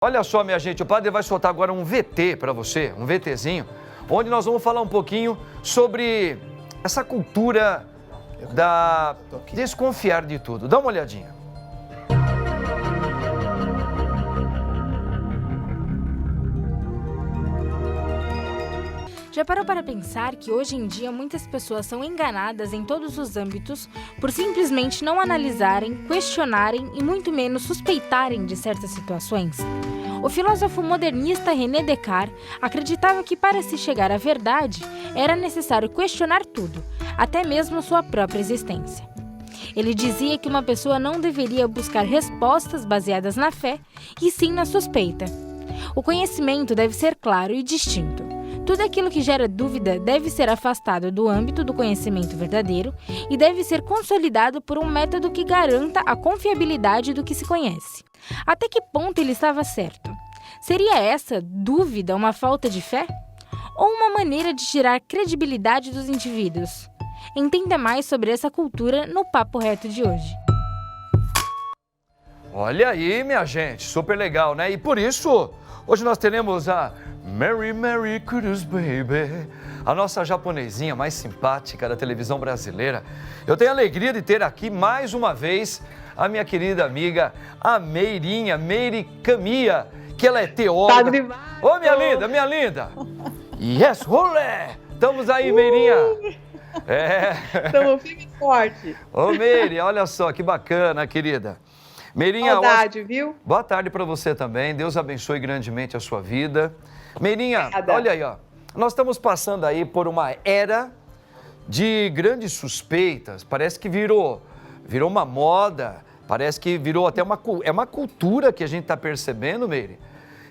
Olha só, minha gente, o padre vai soltar agora um VT para você, um VTzinho, onde nós vamos falar um pouquinho sobre essa cultura da desconfiar de tudo. Dá uma olhadinha. Já parou para pensar que hoje em dia muitas pessoas são enganadas em todos os âmbitos por simplesmente não analisarem, questionarem e muito menos suspeitarem de certas situações? O filósofo modernista René Descartes acreditava que para se chegar à verdade era necessário questionar tudo, até mesmo sua própria existência. Ele dizia que uma pessoa não deveria buscar respostas baseadas na fé, e sim na suspeita. O conhecimento deve ser claro e distinto. Tudo aquilo que gera dúvida deve ser afastado do âmbito do conhecimento verdadeiro e deve ser consolidado por um método que garanta a confiabilidade do que se conhece. Até que ponto ele estava certo? Seria essa dúvida uma falta de fé? Ou uma maneira de tirar credibilidade dos indivíduos? Entenda mais sobre essa cultura no Papo Reto de hoje. Olha aí, minha gente, super legal, né? E por isso, hoje nós teremos a Merry Christmas, baby, a nossa japonesinha mais simpática da televisão brasileira. Eu tenho a alegria de ter aqui mais uma vez a minha querida amiga, a Meirinha, Meire Camilla, que ela é teóloga. Ô, minha linda, minha linda! Yes, olé! Estamos aí, Meirinha! Estamos firme e forte. Ô, Meire, olha só, que bacana, querida. Meirinha, saudade, viu? Boa tarde para você também. Deus abençoe grandemente a sua vida. Meirinha, Obrigada. olha aí, ó. Nós estamos passando aí por uma era de grandes suspeitas. Parece que virou uma moda, parece que virou até uma cultura que a gente está percebendo, Meire,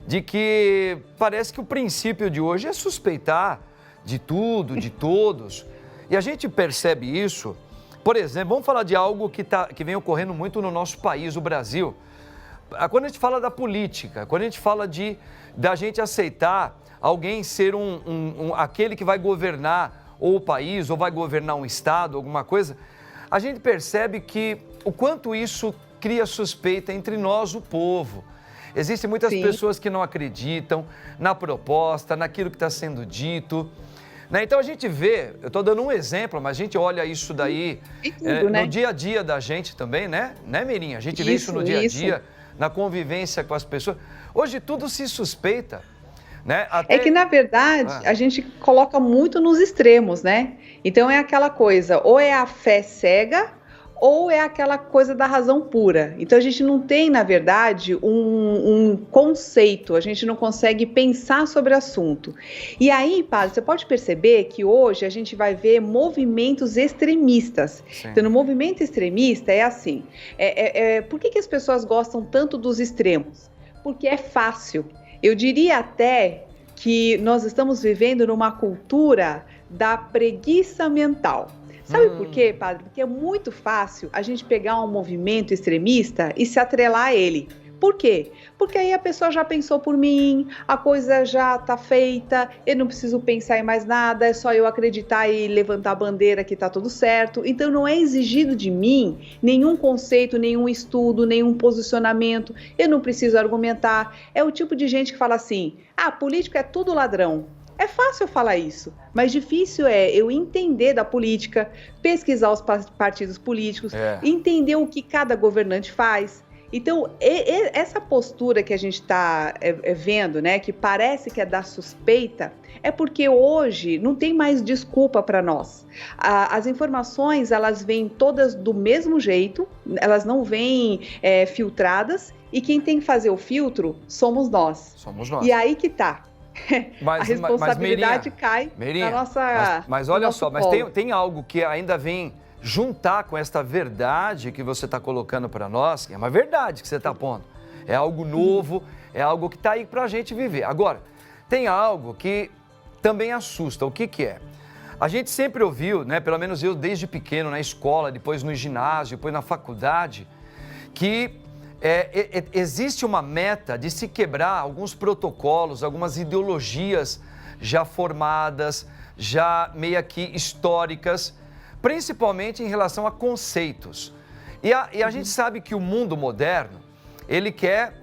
de que parece que o princípio de hoje é suspeitar de tudo, de todos. E a gente percebe isso, por exemplo, vamos falar de algo que vem ocorrendo muito no nosso país, o Brasil. Quando a gente fala da política, quando a gente fala da gente aceitar alguém ser aquele que vai governar ou o país, ou vai governar um estado, alguma coisa, a gente percebe que o quanto isso cria suspeita entre nós, o povo. Existem muitas pessoas que não acreditam na proposta, naquilo que está sendo dito. Né? Então a gente vê, eu estou dando um exemplo, mas a gente olha isso daí no dia a dia da gente também, né? Né, Meirinha? A gente vê isso no dia a dia, na convivência com as pessoas. Hoje tudo se suspeita. Né? É que, na verdade, a gente coloca muito nos extremos, né? Então é aquela coisa, ou é a fé cega, ou é aquela coisa da razão pura. Então a gente não tem, na verdade, um conceito, a gente não consegue pensar sobre o assunto. E aí, padre, você pode perceber que hoje a gente vai ver movimentos extremistas. Sim. Então, no movimento extremista é assim, por que as pessoas gostam tanto dos extremos? Porque é fácil. Eu diria até que nós estamos vivendo numa cultura da preguiça mental. Sabe por quê, padre? Porque é muito fácil a gente pegar um movimento extremista e se atrelar a ele. Por quê? Porque aí a pessoa já pensou por mim, a coisa já está feita, eu não preciso pensar em mais nada, é só eu acreditar e levantar a bandeira que está tudo certo. Então não é exigido de mim nenhum conceito, nenhum estudo, nenhum posicionamento, eu não preciso argumentar. É o tipo de gente que fala assim, político é tudo ladrão. É fácil falar isso, mas difícil é eu entender da política, pesquisar os partidos políticos, entender o que cada governante faz. Então, essa postura que a gente está vendo, né, que parece que é da suspeita, é porque hoje não tem mais desculpa para nós. As informações, elas vêm todas do mesmo jeito, elas não vêm filtradas, e quem tem que fazer o filtro somos nós. Somos nós. E aí que tá. A responsabilidade cai Meirinha, na nossa... Mas olha só, mas tem algo que ainda vem juntar com esta verdade que você está colocando para nós, é uma verdade que você está pondo. É algo novo, é algo que está aí para a gente viver. Agora, tem algo que também assusta. O que é? A gente sempre ouviu, né, pelo menos eu desde pequeno, na escola, depois no ginásio, depois na faculdade, que existe uma meta de se quebrar alguns protocolos, algumas ideologias já formadas, já meio que históricas, principalmente em relação a conceitos. E a gente sabe que o mundo moderno, ele quer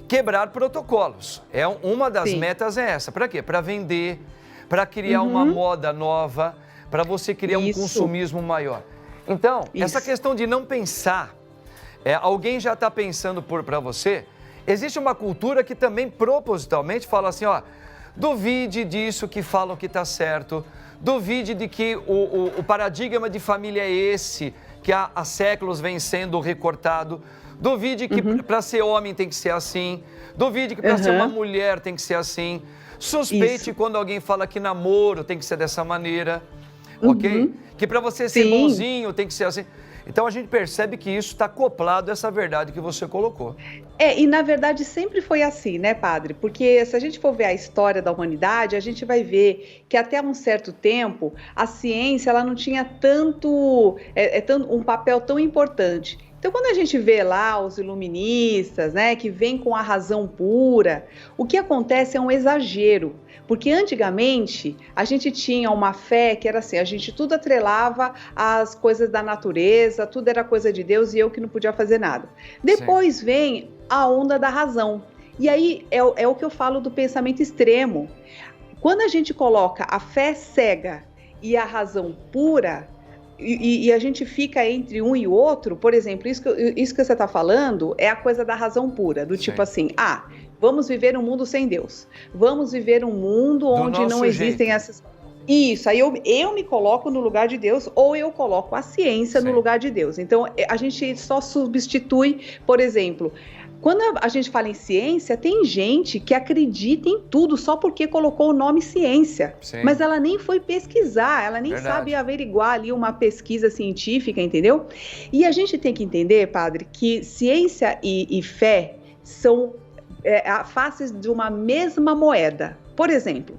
quebrar protocolos. Uma das metas é essa. Para quê? Para vender, para criar uma moda nova, para você criar um consumismo maior. Então, essa questão de não pensar, alguém já está pensando para você, existe uma cultura que também propositalmente fala assim, ó, duvide disso que falam que está certo, duvide de que o paradigma de família é esse, que há séculos vem sendo recortado, duvide que para ser homem tem que ser assim, duvide que para ser uma mulher tem que ser assim, suspeite quando alguém fala que namoro tem que ser dessa maneira, ok? Que para você ser bonzinho tem que ser assim. Então a gente percebe que isso está acoplado a essa verdade que você colocou. E na verdade sempre foi assim, né, padre? Porque se a gente for ver a história da humanidade, a gente vai ver que até um certo tempo a ciência ela não tinha tanto um papel tão importante. Então, quando a gente vê lá os iluministas, né, que vêm com a razão pura, o que acontece é um exagero. Porque antigamente a gente tinha uma fé que era assim, a gente tudo atrelava às coisas da natureza, tudo era coisa de Deus e eu que não podia fazer nada. Depois vem a onda da razão. E aí é o que eu falo do pensamento extremo. Quando a gente coloca a fé cega e a razão pura, e a gente fica entre um e o outro, por exemplo, isso que você está falando é a coisa da razão pura, do tipo assim, vamos viver um mundo sem Deus, vamos viver um mundo onde não existem essas... Isso, aí eu me coloco no lugar de Deus ou eu coloco a ciência no lugar de Deus. Então, a gente só substitui, por exemplo... Quando a gente fala em ciência, tem gente que acredita em tudo só porque colocou o nome ciência. Mas ela nem foi pesquisar, ela nem sabe averiguar ali uma pesquisa científica, entendeu? E a gente tem que entender, padre, que ciência e fé são faces de uma mesma moeda. Por exemplo,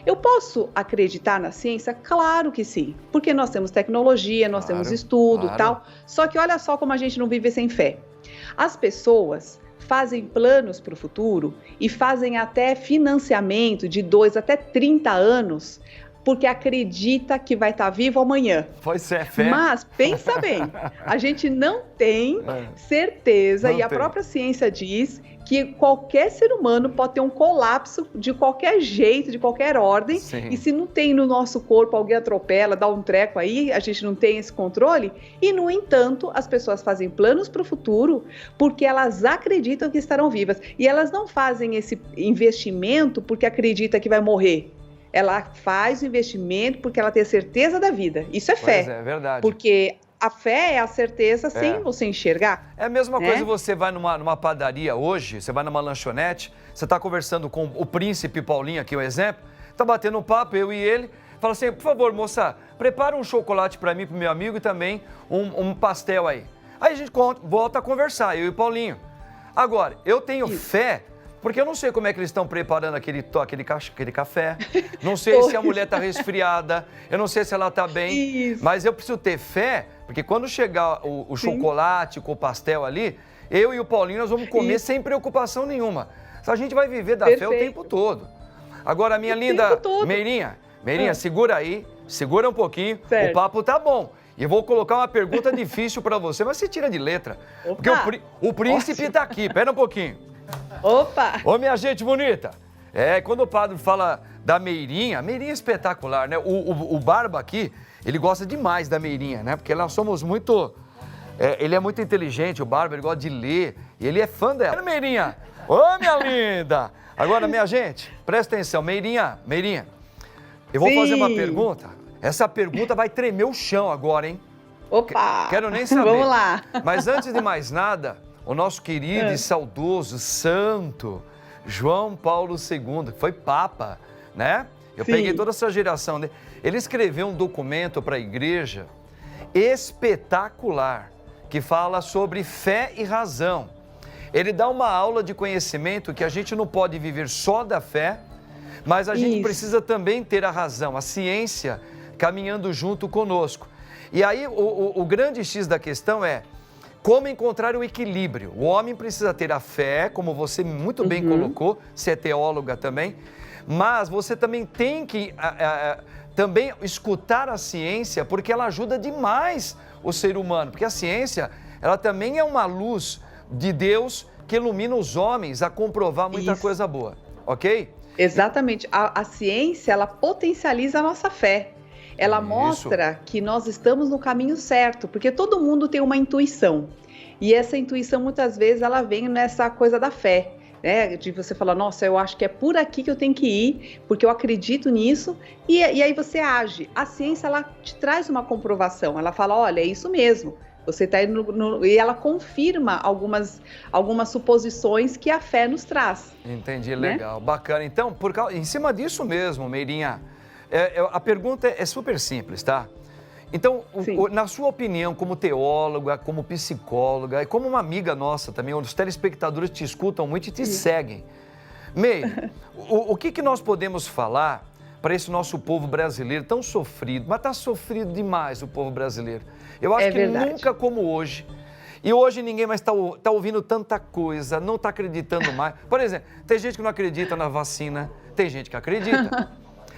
eu posso acreditar na ciência? Claro que sim, porque nós temos tecnologia, nós temos estudo e tal. Só que olha só como a gente não vive sem fé. As pessoas fazem planos para o futuro e fazem até financiamento de 2 até 30 anos porque acredita que vai estar vivo amanhã. Pois é, fé. Mas, pensa bem, a gente não tem certeza, e a própria ciência diz que qualquer ser humano pode ter um colapso de qualquer jeito, de qualquer ordem, e se não tem no nosso corpo, alguém atropela, dá um treco aí, a gente não tem esse controle, e no entanto, as pessoas fazem planos para o futuro porque elas acreditam que estarão vivas, e elas não fazem esse investimento porque acredita que vai morrer. Ela faz o investimento porque ela tem a certeza da vida. Isso é fé. Pois é verdade. Porque a fé é a certeza sem você enxergar. É a mesma coisa, você vai numa padaria hoje, você vai numa lanchonete, você está conversando com o príncipe Paulinho, aqui o exemplo, está batendo um papo, eu e ele, fala assim, por favor, moça, prepara um chocolate para mim, para o meu amigo e também um pastel aí. Aí a gente volta a conversar, eu e o Paulinho. Agora, eu tenho fé, porque eu não sei como é que eles estão preparando aquele café, não sei se a mulher está resfriada, eu não sei se ela está bem, mas eu preciso ter fé, porque quando chegar o chocolate com o pastel ali, eu e o Paulinho nós vamos comer sem preocupação nenhuma. A gente vai viver da fé o tempo todo. Agora, minha linda Meirinha, segura aí, segura um pouquinho, o papo tá bom. E eu vou colocar uma pergunta difícil para você, mas você tira de letra. Opa, porque o príncipe está aqui, pera um pouquinho. Opa! Ô, minha gente bonita, quando o padre fala da Meirinha, Meirinha é espetacular, né? O Barba aqui, ele gosta demais da Meirinha, né? Porque nós somos muito... ele é muito inteligente, o Barba, ele gosta de ler, e ele é fã dela. Meirinha! Ô, minha linda! Agora, minha gente, presta atenção, Meirinha, eu vou fazer uma pergunta. Essa pergunta vai tremer o chão agora, hein? Opa! Quero nem saber. Vamos lá. Mas antes de mais nada... O nosso querido e saudoso santo João Paulo II, que foi Papa, né? Eu peguei toda essa geração dele. Ele escreveu um documento para a igreja espetacular, que fala sobre fé e razão. Ele dá uma aula de conhecimento que a gente não pode viver só da fé, mas a gente precisa também ter a razão, a ciência caminhando junto conosco. E aí o grande X da questão é como encontrar o equilíbrio. O homem precisa ter a fé, como você muito bem colocou, você é teóloga também, mas você também tem que também escutar a ciência, porque ela ajuda demais o ser humano, porque a ciência, ela também é uma luz de Deus que ilumina os homens a comprovar muita coisa boa, ok? Exatamente. A ciência, ela potencializa a nossa fé. Ela mostra que nós estamos no caminho certo, porque todo mundo tem uma intuição. E essa intuição, muitas vezes, ela vem nessa coisa da fé, né? De você falar, nossa, eu acho que é por aqui que eu tenho que ir, porque eu acredito nisso, e aí você age. A ciência, ela te traz uma comprovação, ela fala, olha, é isso mesmo. Você está indo e ela confirma algumas suposições que a fé nos traz. Entendi, né? legal, bacana. Então, em cima disso mesmo, Meirinha, a pergunta é super simples, tá? Então, na sua opinião, como teóloga, como psicóloga e como uma amiga nossa também, onde os telespectadores te escutam muito e te seguem. Meire, o que nós podemos falar para esse nosso povo brasileiro tão sofrido? Mas está sofrido demais o povo brasileiro. Eu acho que verdade. Nunca como hoje. E hoje ninguém mais tá ouvindo tanta coisa, não está acreditando mais. Por exemplo, tem gente que não acredita na vacina, tem gente que acredita.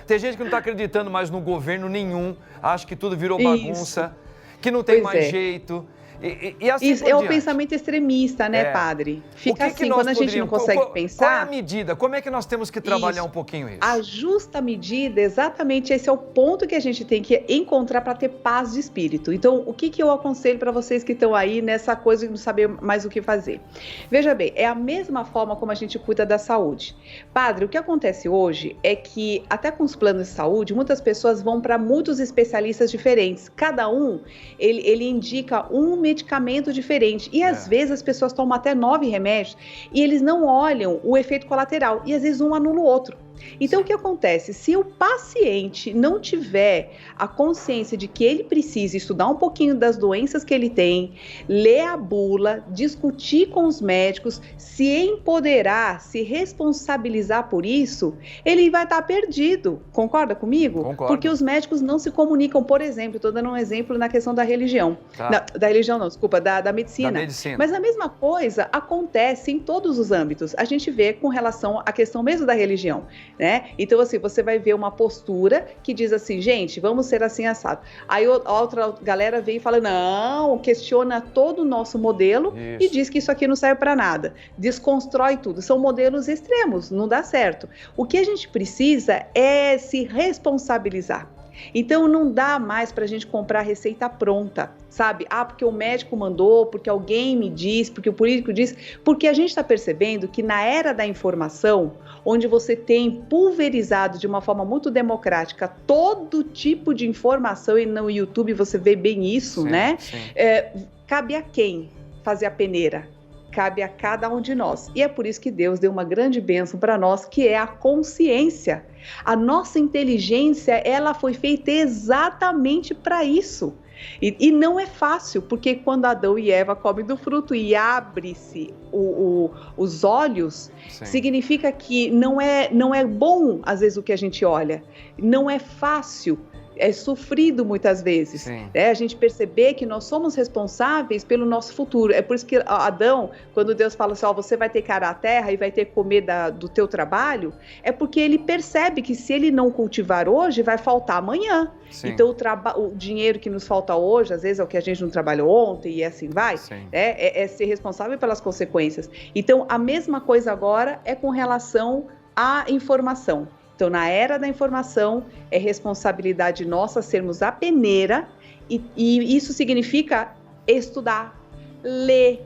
Tem gente que não está acreditando mais no governo nenhum, acha que tudo virou bagunça, que não tem mais jeito. E assim isso é o pensamento extremista, né, padre? Fica assim, quando a gente não consegue pensar... Qual é a medida? Como é que nós temos que trabalhar um pouquinho isso? A justa medida, exatamente esse é o ponto que a gente tem que encontrar para ter paz de espírito. Então, o que eu aconselho para vocês que estão aí nessa coisa de não saber mais o que fazer? Veja bem, é a mesma forma como a gente cuida da saúde. Padre, o que acontece hoje é que, até com os planos de saúde, muitas pessoas vão para muitos especialistas diferentes. Cada um, ele indica um medicamento diferente. E às vezes as pessoas tomam até 9 remédios e eles não olham o efeito colateral. E às vezes um anula o outro. Então, o que acontece? Se o paciente não tiver a consciência de que ele precisa estudar um pouquinho das doenças que ele tem, ler a bula, discutir com os médicos, se empoderar, se responsabilizar por isso, ele vai estar perdido. Concorda comigo? Concordo. Porque os médicos não se comunicam. Por exemplo, estou dando um exemplo na questão da religião. Da religião não, desculpa, da medicina. Da medicina. Mas a mesma coisa acontece em todos os âmbitos. A gente vê com relação à questão mesmo da religião. Né? Então, assim, você vai ver uma postura que diz assim, gente, vamos ser assim assado. Aí a outra galera vem e fala, não, questiona todo o nosso modelo e diz que isso aqui não serve para nada. Desconstrói tudo. São modelos extremos, não dá certo. O que a gente precisa é se responsabilizar. Então, não dá mais para a gente comprar receita pronta, sabe? Porque o médico mandou, porque alguém me diz, porque o político diz, porque a gente está percebendo que na era da informação, onde você tem pulverizado de uma forma muito democrática todo tipo de informação, e no YouTube você vê bem isso, né? Cabe a quem fazer a peneira? Cabe a cada um de nós. E é por isso que Deus deu uma grande bênção para nós, que é a consciência. A nossa inteligência, ela foi feita exatamente para isso. E não é fácil, porque quando Adão e Eva comem do fruto e abre-se os olhos, significa que não é bom, às vezes, o que a gente olha. Não é fácil. É sofrido muitas vezes, né? A gente perceber que nós somos responsáveis pelo nosso futuro. É por isso que Adão, quando Deus fala assim, você vai ter que arar a terra e vai ter que comer do teu trabalho, é porque ele percebe que se ele não cultivar hoje, vai faltar amanhã. Então o dinheiro que nos falta hoje, às vezes é o que a gente não trabalhou ontem e assim vai, é ser responsável pelas consequências. Então a mesma coisa agora é com relação à informação. Então, na era da informação, é responsabilidade nossa sermos a peneira e isso significa estudar, ler,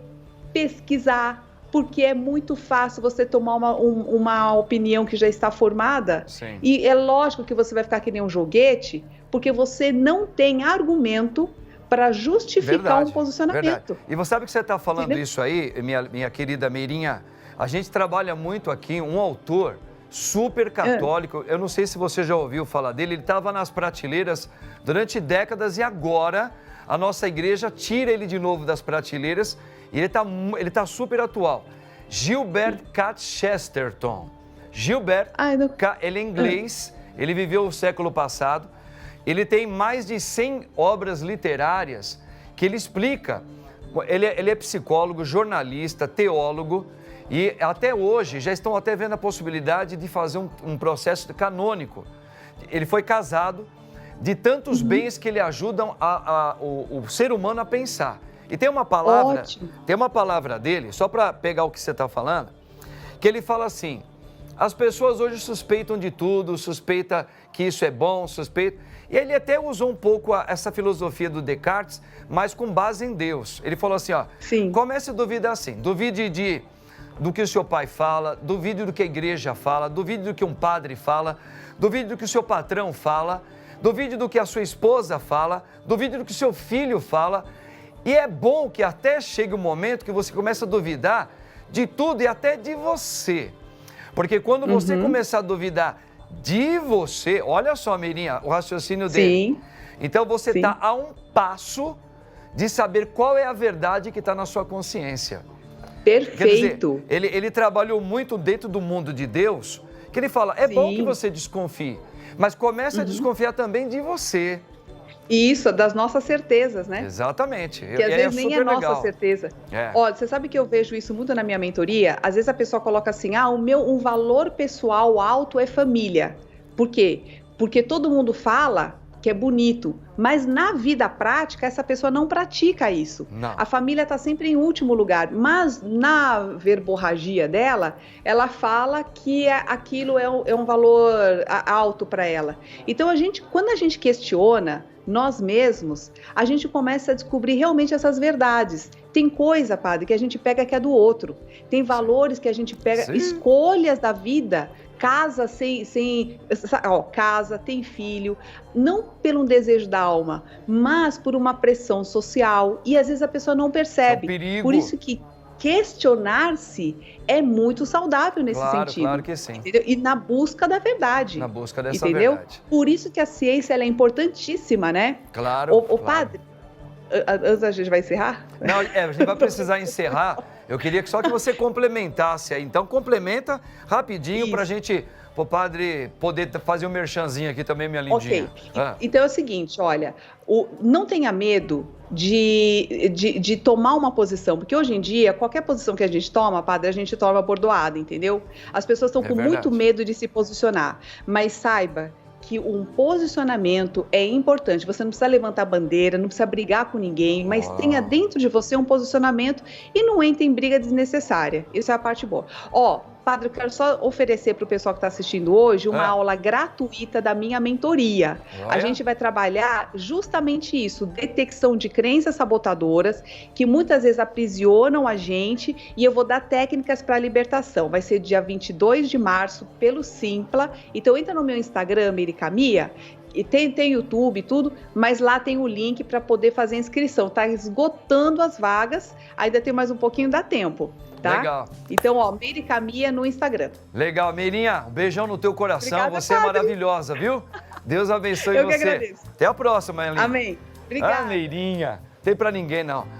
pesquisar, porque é muito fácil você tomar uma opinião que já está formada e é lógico que você vai ficar que nem um joguete, porque você não tem argumento para justificar um posicionamento. Verdade. E você sabe que você está falando isso aí, minha querida Meirinha, a gente trabalha muito aqui, um autor super católico, eu não sei se você já ouviu falar dele, ele estava nas prateleiras durante décadas e agora a nossa igreja tira ele de novo das prateleiras e ele tá super atual. Gilbert K. Chesterton. Gilbert, ele é inglês, ele viveu o século passado, ele tem mais de 100 obras literárias que ele explica. Ele é psicólogo, jornalista, teólogo, e até hoje já estão até vendo a possibilidade de fazer um processo canônico. Ele foi casado, de tantos bens que ele ajudam o ser humano a pensar. E tem uma palavra, Ótimo. tem uma palavra dele, só para pegar o que você está falando, que ele fala assim, as pessoas hoje suspeitam de tudo, suspeita que isso é bom, suspeita... E ele até usou um pouco essa filosofia do Descartes, mas com base em Deus. Ele falou assim, ó, Sim. comece a duvidar assim, duvide do que o seu pai fala, duvide do que a igreja fala, duvide do que um padre fala, duvide do que o seu patrão fala, duvide do que a sua esposa fala, duvide do que o seu filho fala. E é bom que até chegue um momento que você começa a duvidar de tudo e até de você. Porque quando você começar a duvidar de você, olha só, Mirinha, o raciocínio dele. Sim. Então você Sim. está a um passo de saber qual é a verdade que está na sua consciência. Perfeito. Quer dizer, ele trabalhou muito dentro do mundo de Deus, que ele fala, é bom que Sim. você desconfie, mas comece a desconfiar também de você. Isso, das nossas certezas, né? Exatamente. Que às vezes nem é nossa certeza. É. Olha, você sabe que eu vejo isso muito na minha mentoria? Às vezes a pessoa coloca assim, um valor pessoal alto é família. Por quê? Porque todo mundo fala que é bonito, mas na vida prática essa pessoa não pratica isso. Não. A família está sempre em último lugar, mas na verborragia dela, ela fala que aquilo é um valor alto para ela. Então quando a gente questiona nós mesmos, a gente começa a descobrir realmente essas verdades. Tem coisa, padre, que a gente pega que é do outro. Tem valores que a gente pega, Sim. escolhas da vida. Casa casa, tem filho, não pelo desejo da alma, mas por uma pressão social, e às vezes a pessoa não percebe. É um perigo. Por isso que questionar-se é muito saudável nesse sentido. Claro que sim. Entendeu? E na busca da verdade. Na busca dessa entendeu? verdade. Por isso que a ciência ela é importantíssima, né? Claro. O claro. padre, antes a gente vai encerrar? Não, a gente vai precisar encerrar. Eu queria que só que você complementasse aí. Então, complementa rapidinho para a gente, pro padre poder fazer um merchanzinho aqui também, minha lindinha. Ok. Ah. Então é o seguinte, olha, não tenha medo de tomar uma posição, porque hoje em dia, qualquer posição que a gente toma, padre, a gente toma bordoada, entendeu? As pessoas estão com verdade. muito medo de se posicionar, mas saiba que um posicionamento é importante. Você não precisa levantar bandeira, não precisa brigar com ninguém, mas tenha dentro de você um posicionamento e não entre em briga desnecessária. Isso é a parte boa. Padre, eu quero só oferecer para o pessoal que está assistindo hoje uma aula gratuita da minha mentoria. Olha. A gente vai trabalhar justamente isso, detecção de crenças sabotadoras, que muitas vezes aprisionam a gente, e eu vou dar técnicas para libertação. Vai ser dia 22 de março, pelo Simpla. Então entra no meu Instagram, Miricamia, e tem YouTube e tudo, mas lá tem o link para poder fazer a inscrição. Está esgotando as vagas, ainda tem mais um pouquinho, dá tempo. Tá? Legal. Então, Miricamia no Instagram. Legal, Meirinha, um beijão no teu coração. Obrigada, você padre. é maravilhosa, viu? Deus abençoe Eu que você. agradeço. Até a próxima, Elinha. Amém. Obrigada. Meirinha. Tem pra ninguém, não.